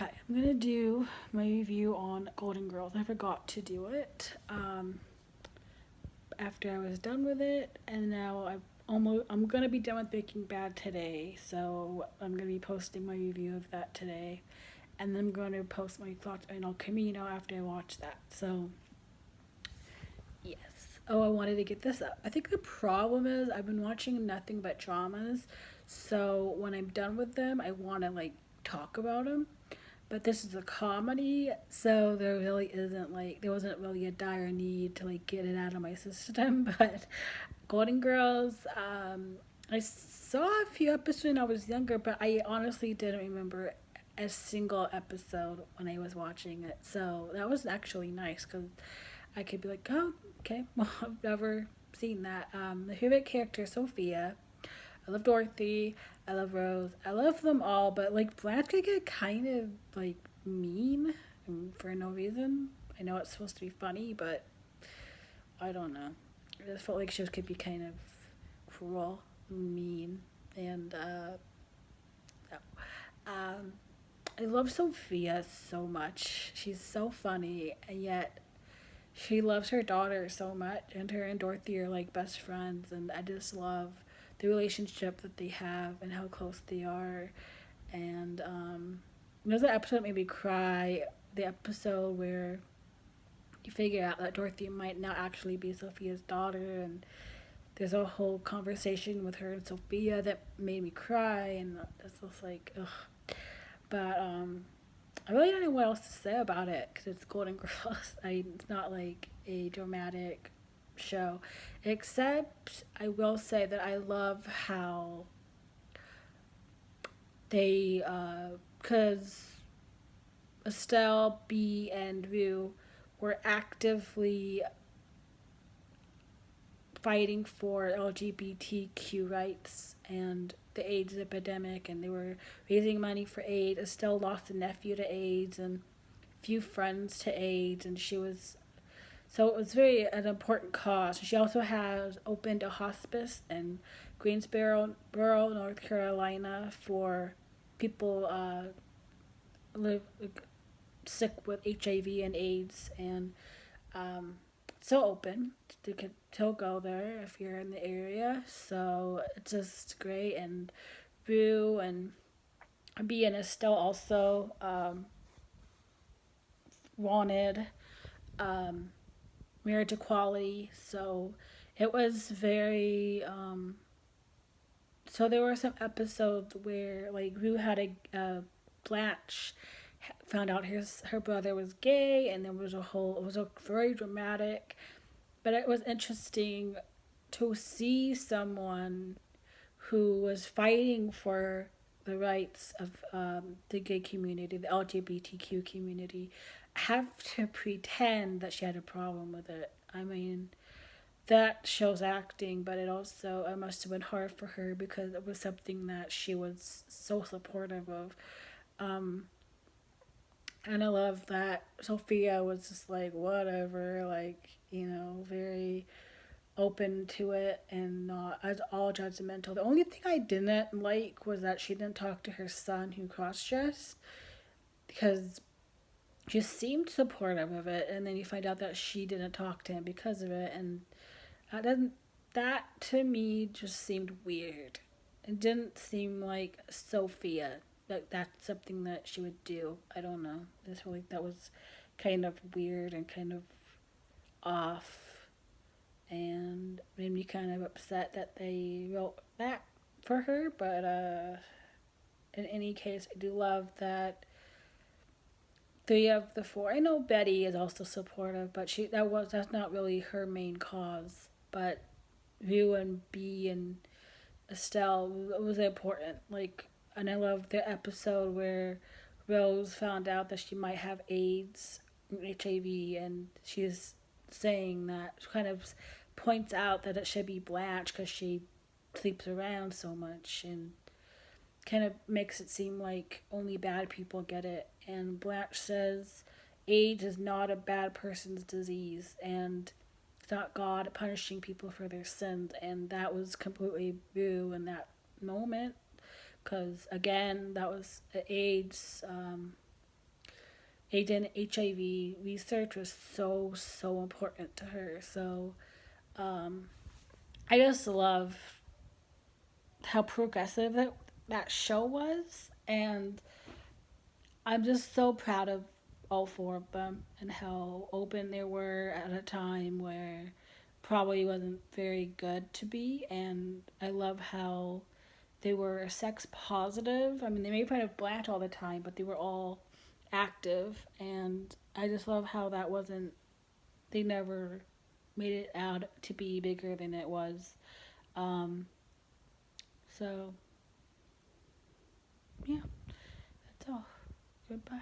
Okay, I'm gonna do my review on Golden Girls. I forgot to do it after I was done with it, and now I'm gonna be done with Breaking Bad today, so I'm gonna be posting my review of that today, and then I'm gonna post my thoughts on El Camino after I watch that. So yes. Oh, I wanted to get this up. I think the problem is I've been watching nothing but dramas, so when I'm done with them, I want to like talk about them. But this is a comedy, so there really isn't like there wasn't really a dire need to like get it out of my system. But Golden Girls, I saw a few episodes when I was younger, but I honestly didn't remember a single episode when I was watching it. So that was actually nice because I could be like, oh, okay, well, I've never seen that. The favorite character, Sophia. I love Dorothy. I love Rose. I love them all, but like Blanche could get kind of like mean for no reason. I know it's supposed to be funny, but I don't know. I just felt like she could be kind of cruel, mean, and no. I love Sophia so much. She's so funny, and yet she loves her daughter so much, and her and Dorothy are like best friends, and I just love the relationship that they have and how close they are. And there's an episode that made me cry. The episode where you figure out that Dorothy might now actually be Sophia's daughter, and there's a whole conversation with her and Sophia that made me cry, and it's just like ugh. But I really don't know what else to say about it because it's Golden Girls. It's not like a dramatic show, except I will say that I love how they, because Estelle, B, and Rue were actively fighting for LGBTQ rights and the AIDS epidemic, and they were raising money for AIDS. Estelle lost a nephew to AIDS and few friends to AIDS, and she was so it was very an important cause. She also has opened a hospice in Greensboro, North Carolina, for people live sick with HIV and AIDS, and so open to could still go there if you're in the area. So it's just great, and Boo and B and Estelle also wanted um, marriage equality. So it was very. So there were some episodes where like Rue had a Blanche found out her brother was gay, and there was a whole it was a very dramatic, but it was interesting to see someone who was fighting for the rights of the gay community, the LGBTQ community, have to pretend that she had a problem with it. I mean, that shows acting, but it must have been hard for her because it was something that she was so supportive of. Um, and I love that Sophia was just like whatever, like very open to it and not as all judgmental. The only thing I didn't like was that she didn't talk to her son who cross dressed because she seemed supportive of it, and then you find out that she didn't talk to him because of it, and that doesn't that to me just seemed weird. It didn't seem like Sophia. Like that's something that she would do. I don't know. This really that was kind of weird and kind of off, and made me kind of upset that they wrote that for her. But in any case, I do love that three of the four. I know Betty is also supportive, but that's not really her main cause. But Rue and B and Estelle was important. Like, and I love the episode where Rose found out that she might have AIDS, HIV, and she's saying that she kind of points out that it should be Blanche because she sleeps around so much, and kind of makes it seem like only bad people get it. And Blanche says AIDS is not a bad person's disease, and it's not God punishing people for their sins. And that was completely true in that moment, because again, that was AIDS. AIDS HIV research was so important to her. So I just love how progressive that show was, and I'm just so proud of all four of them and how open they were at a time where probably wasn't very good to be. And I love how they were sex positive. I mean, they made fun of Blanche all the time, but they were all active, and I just love how that wasn't. They never made it out to be bigger than it was. Um, so yeah, that's all. Goodbye.